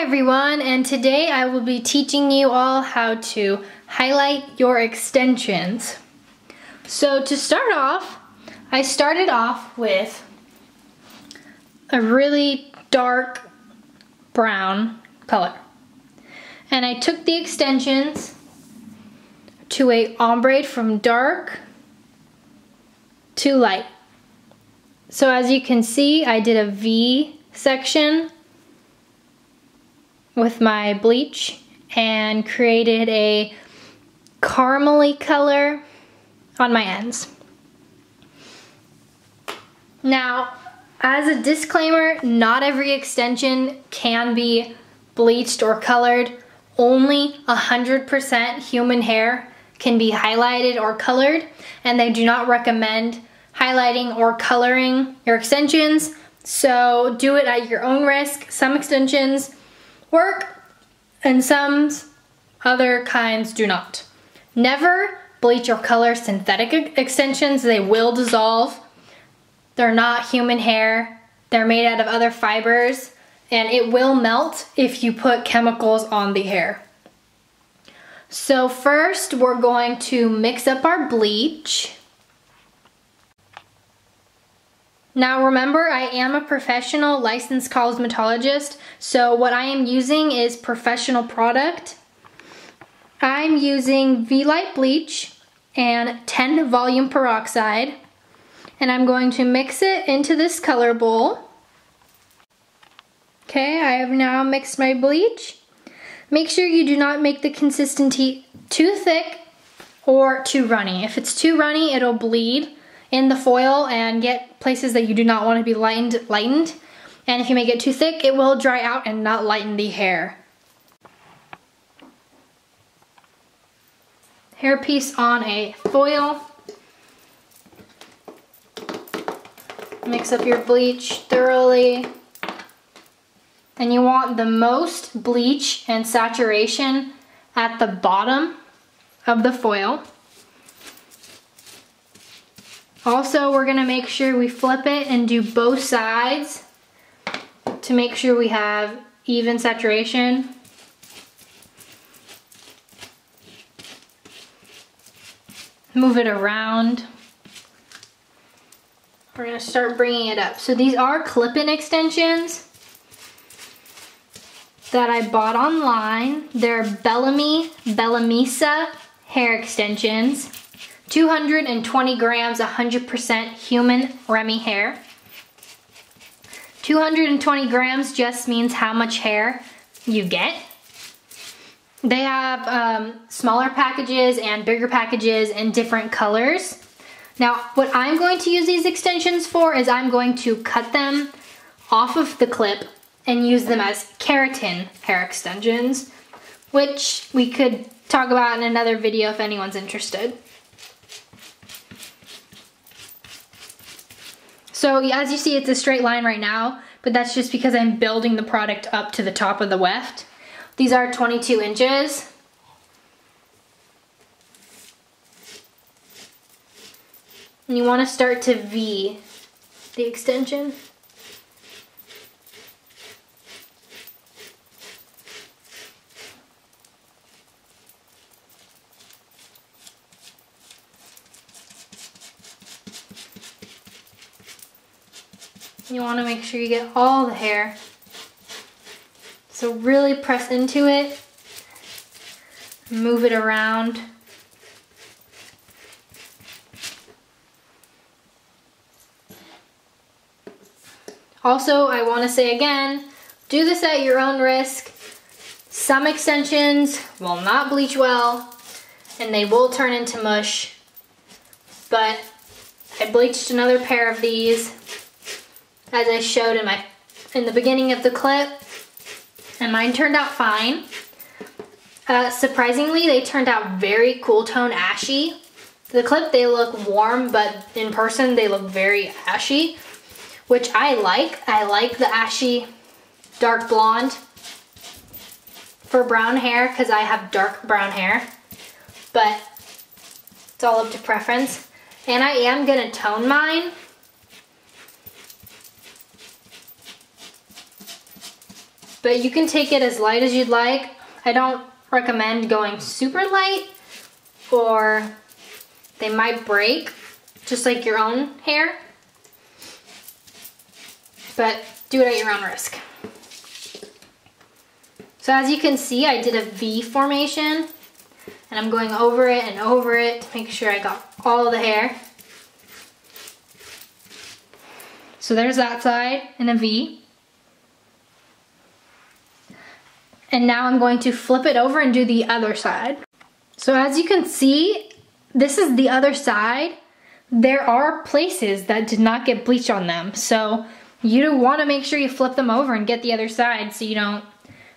Hi everyone, and today I will be teaching you all how to highlight your extensions. So to start off, I started off with a really dark brown color. And I took the extensions to a ombre from dark to light. So as you can see, I did a V section with my bleach and created a caramely color on my ends. Now, as a disclaimer, not every extension can be bleached or colored. Only 100% human hair can be highlighted or colored, and they do not recommend highlighting or coloring your extensions, so do it at your own risk. Some extensions work and some other kinds do not. Never bleach or color synthetic extensions. They will dissolve. They're not human hair. They're made out of other fibers, and it will melt if you put chemicals on the hair. So first we're going to mix up our bleach. Now remember, I am a professional licensed cosmetologist, so what I am using is professional product. I'm using V-Light bleach and 10 volume peroxide, and I'm going to mix it into this color bowl. Okay, I have now mixed my bleach. Make sure you do not make the consistency too thick or too runny. If it's too runny, it'll bleed in the foil and get places that you do not want to be lightened. And if you make it too thick, it will dry out and not lighten the hair. Hair piece on a foil. Mix up your bleach thoroughly. And you want the most bleach and saturation at the bottom of the foil. Also, we're gonna make sure we flip it and do both sides to make sure we have even saturation. Move it around. We're gonna start bringing it up. So these are clip-in extensions that I bought online. They're Bellamisa hair extensions. 220 grams, 100% human Remy hair. 220 grams just means how much hair you get. They have smaller packages and bigger packages in different colors. Now, what I'm going to use these extensions for is I'm going to cut them off of the clip and use them as keratin hair extensions, which we could talk about in another video if anyone's interested. So as you see, it's a straight line right now, but that's just because I'm building the product up to the top of the weft. These are 22 inches. And you want to start to V the extension. You want to make sure you get all the hair. So really press into it, move it around. Also, I want to say again, do this at your own risk. Some extensions will not bleach well and they will turn into mush, but I bleached another pair of these as I showed in the beginning of the clip, and mine turned out fine. Surprisingly, they turned out very cool tone ashy. The clip, they look warm, but in person they look very ashy, which I like. I like the ashy dark blonde for brown hair because I have dark brown hair, but it's all up to preference. And I am gonna tone mine. but you can take it as light as you'd like. I don't recommend going super light or they might break, just like your own hair. But do it at your own risk. So as you can see, I did a V formation and I'm going over it and over it to make sure I got all the hair. So there's that side in a V. And now I'm going to flip it over and do the other side. So as you can see, this is the other side. There are places that did not get bleach on them. So you want to make sure you flip them over and get the other side so you don't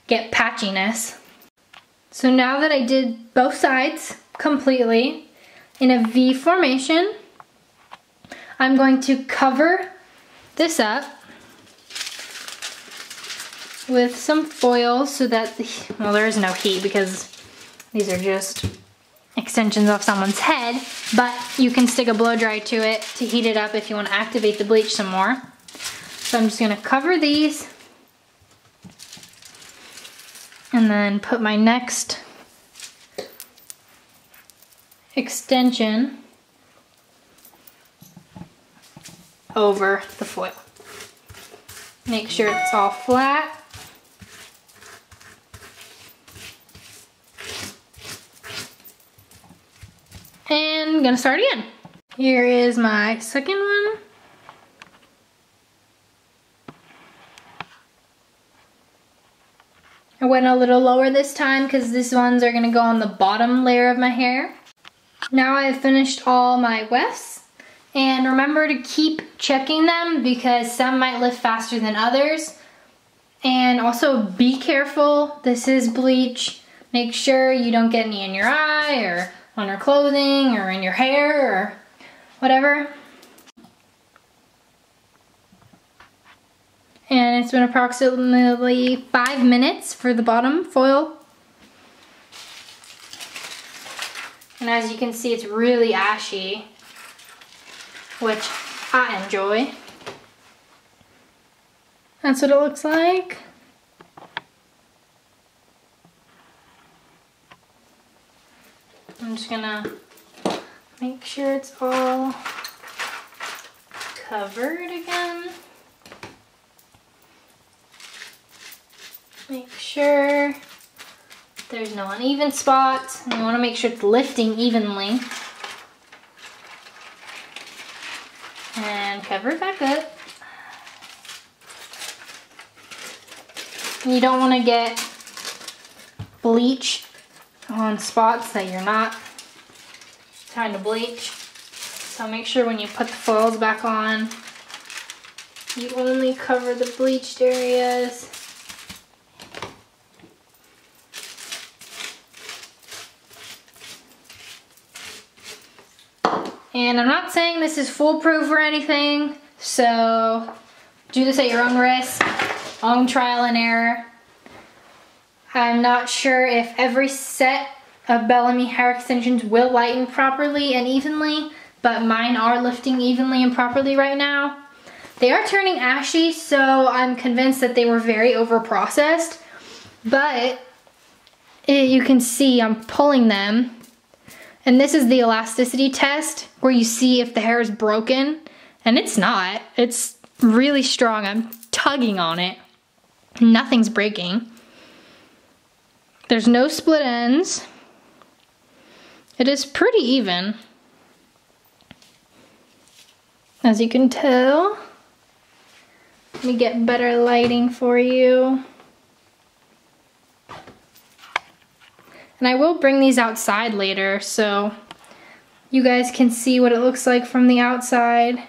get patchiness. So now that I did both sides completely in a V formation, I'm going to cover this up with some foil so that, well, there is no heat because these are just extensions off someone's head, but you can stick a blow dry to it to heat it up if you want to activate the bleach some more. So I'm just gonna cover these and then put my next extension over the foil. Make sure it's all flat. And I'm gonna start again. Here is my second one. I went a little lower this time because these ones are gonna go on the bottom layer of my hair. Now I have finished all my wefts. And remember to keep checking them because some might lift faster than others. And also be careful, this is bleach. Make sure you don't get any in your eye or on your clothing or in your hair or whatever. And it's been approximately 5 minutes for the bottom foil. And as you can see, it's really ashy, which I enjoy. That's what it looks like. I'm just gonna make sure it's all covered again. Make sure there's no uneven spots. You want to make sure it's lifting evenly. And cover it back up. You don't want to get bleach on spots that you're not trying to bleach. So make sure when you put the foils back on, you only cover the bleached areas. And I'm not saying this is foolproof or anything, so do this at your own risk, own trial and error. I'm not sure if every set of Bellamy hair extensions will lighten properly and evenly, but mine are lifting evenly and properly right now. They are turning ashy, so I'm convinced that they were very over-processed, but you can see I'm pulling them. And this is the elasticity test where you see if the hair is broken, and it's not. It's really strong. I'm tugging on it. Nothing's breaking. There's no split ends. It is pretty even, as you can tell. Let me get better lighting for you. And I will bring these outside later so you guys can see what it looks like from the outside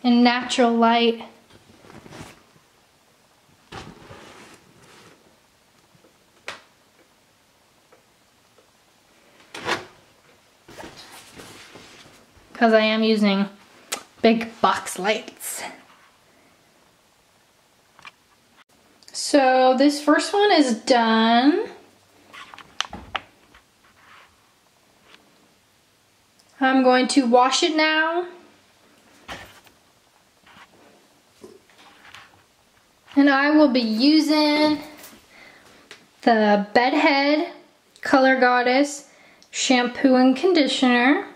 in natural light. Because I am using big box lights. So this first one is done. I'm going to wash it now. And I will be using the Bedhead Color Goddess shampoo and conditioner.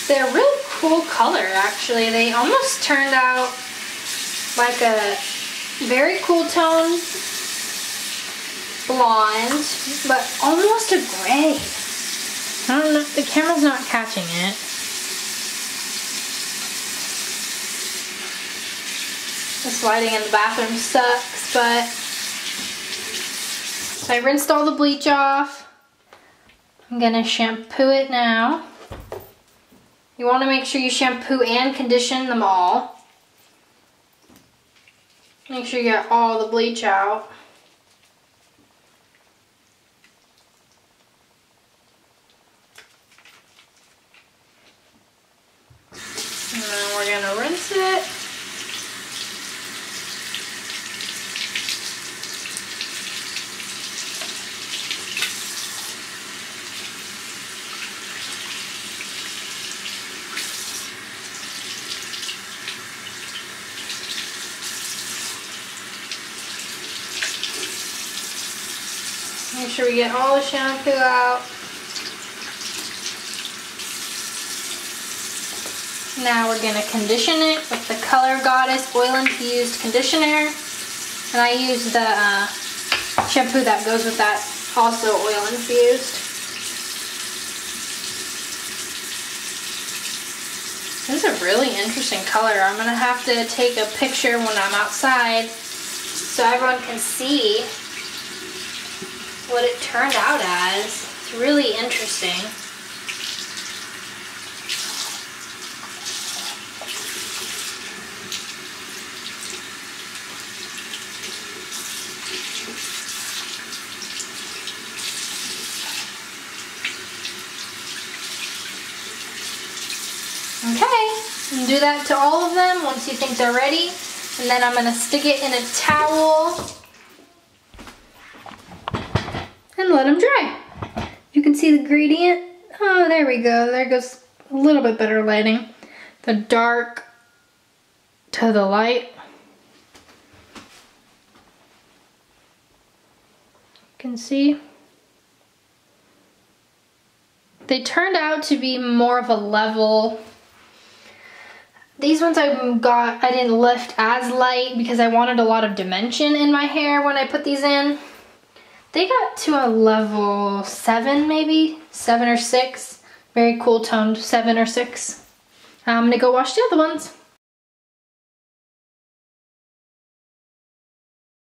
They're a really cool color, actually. They almost turned out like a very cool tone blonde, but almost a gray. I don't know, the camera's not catching it. This lighting in the bathroom sucks, but so I rinsed all the bleach off. I'm gonna shampoo it now. You want to make sure you shampoo and condition them all. Make sure you get all the bleach out. And then we're going to rinse it. Make sure we get all the shampoo out. Now we're going to condition it with the Color Goddess Oil Infused Conditioner. And I use the shampoo that goes with that, also oil infused. This is a really interesting color. I'm going to have to take a picture when I'm outside so everyone can see what it turned out as. It's really interesting. Okay, and do that to all of them once you think they're ready. And then I'm gonna stick it in a towel and let them dry. You can see the gradient. Oh, there we go. There goes a little bit better lighting. The dark to the light. You can see. They turned out to be more of a level. These ones I didn't lift as light because I wanted a lot of dimension in my hair when I put these in. They got to a level 7 maybe, 7 or 6. Very cool toned 7 or 6. I'm gonna go wash the other ones.